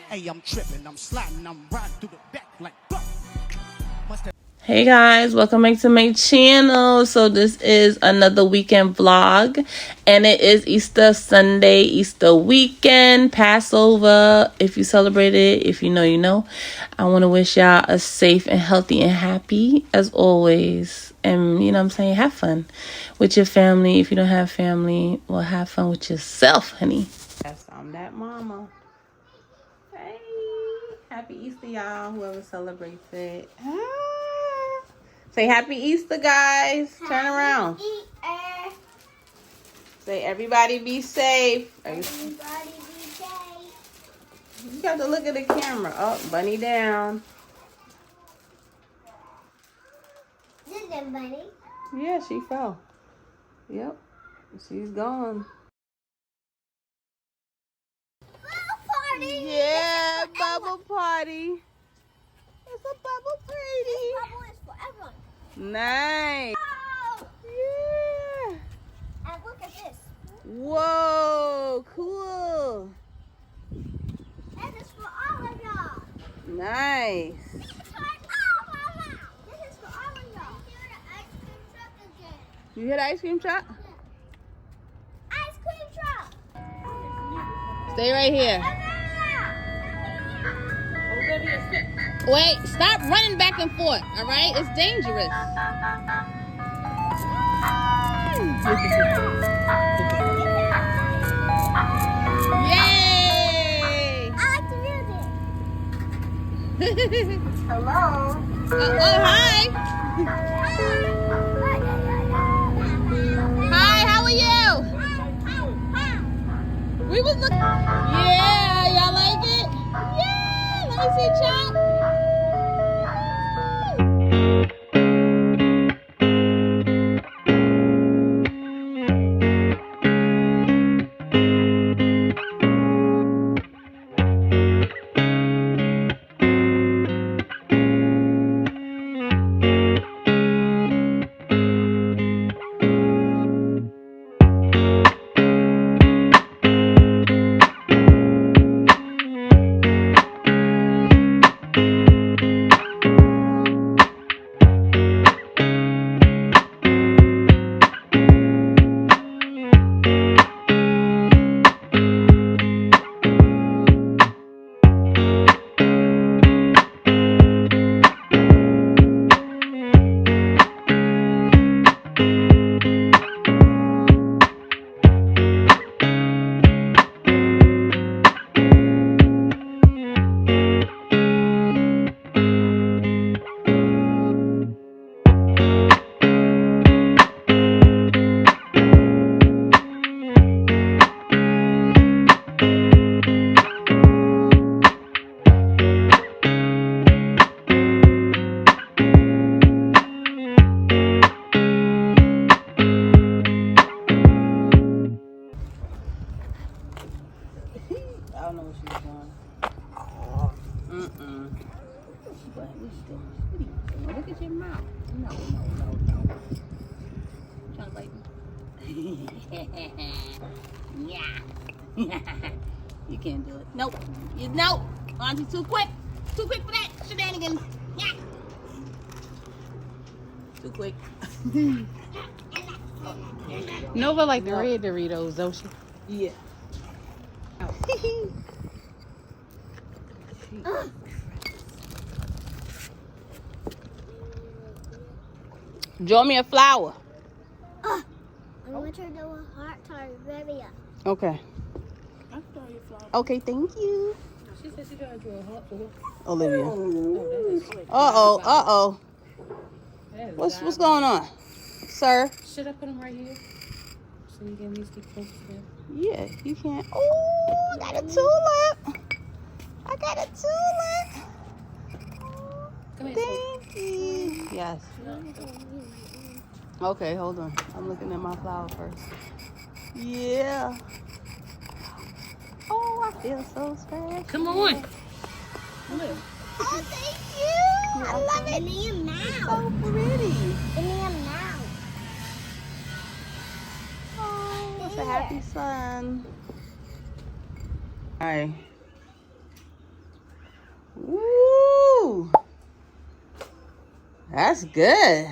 Hey, I'm tripping, I'm sliding, I'm riding through the back like Hey guys, welcome back to my channel. So this is another weekend vlog, and it is Easter Sunday, Easter weekend, Passover. If you celebrate it, if you know, you know. I want to wish y'all a safe and healthy and happy as always. And you know what I'm saying, have fun with your family. If you don't have family, well, have fun with yourself, honey. Yes, I'm that mama. Hey, happy Easter, y'all, whoever celebrates it. Say happy Easter, guys. Turn around. Say everybody be safe. Everybody be safe. You got to look at the camera. Oh, bunny down. This is Bunny. Yeah, she fell. Yep, she's gone. Bubble party. Yeah, bubble party. It's a bubble party. This bubble is for everyone. Nice. Oh! Yeah. And look at this. Whoa, cool. And it's for all of y'all. Nice. This is for all of y'all. This is for all of y'all. Hear the ice cream truck again. You hear the ice cream truck? Ice cream truck. Stay right here. Wait, stop running back and forth, all right? It's dangerous. Yay! I like the music. Hello. Oh, hi. Hi, how are you? We was looking. Yeah, y'all like it? Yeah, let me see Chop. I don't know what she's doing. What is this? What are you doing? Look at your mouth. No. Trying to bite me? Yeah. You can't do it. Nope. Nope. Auntie, too quick. Too quick for that shenanigans. Yeah. Too quick. Nova like the red Doritos, don't she? Yeah. Draw me a flower. I want her to do a heart target. Okay. I'll throw you a flower. Okay, thank you. She said she gotta do a heart for her. Olivia. Oh, that's a Uh-oh. What's going on? Sir? Should I put them right here? So you can at least get close to them. Yeah, you can. Oh, I got a tulip. Come here. Thank you. Yes. Okay, hold on. I'm looking at my flower first. Yeah. Oh, I feel so special. Come on. Look. Oh, thank you. I love it. Give me a mouth. So pretty. Give me a mouth. Oh, it's a happy sun. All right. That's good.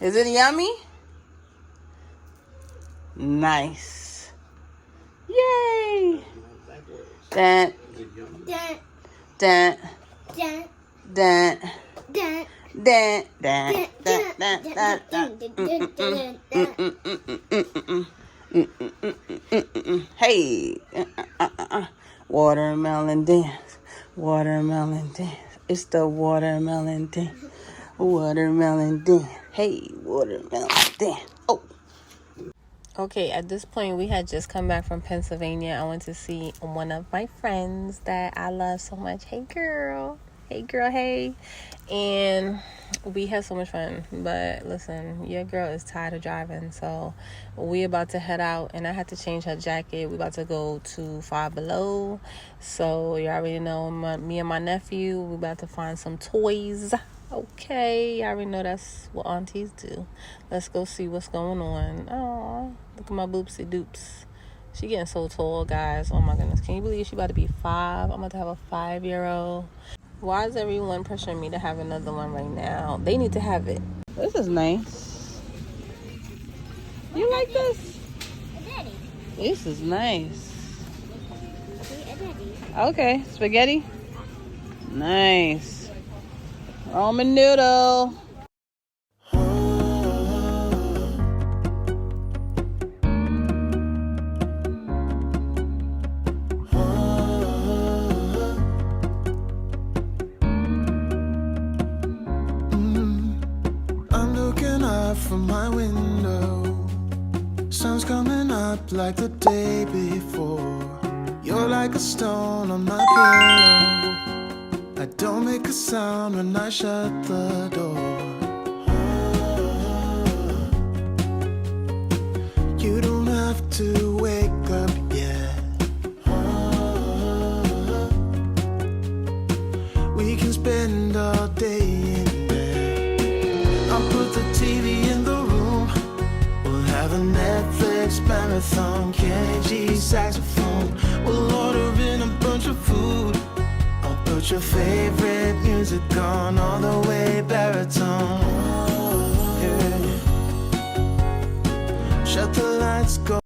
Is it yummy? Nice. Yay. Dun, Dun, dun, dun, dun, dun, dun, dun, dun, dun, dun, dun, dun, dun, dun, dun, dun. Hey. Watermelon dance. Watermelon dance. It's the watermelon dance. Watermelon dance. Hey, watermelon dance. Oh. Okay, at this point, we had just come back from Pennsylvania. I went to see one of my friends that I love so much. Hey, girl. Hey, girl. Hey. And we had so much fun. But listen, your girl is tired of driving. So we about to head out. And I had to change her jacket. We about to go to Five Below. So you already know me and my nephew, we about to find some toys. Okay, I already know that's what aunties do. Let's go see what's going on. Oh, look at my boopsie doops. She getting so tall, guys. Oh my goodness. Can you believe she about to be 5? I'm about to have a 5-year-old. Why is everyone pressuring me to have another one right now? They need to have it. This is nice. You like this? Daddy. This is nice. Daddy. Okay, spaghetti. Nice. Ramen noodle. I'm looking out from my window. Sun's coming up like the day before. You're like a stone on my pillow. I don't make a sound when I shut the door. You don't have to wake up yet. We can spend all day in bed. I'll put the TV in the room. We'll have a Netflix marathon. Kenny G saxophone. We'll order in a bunch of food. Put your favorite music on all the way baritone. Yeah. Shut the lights, go.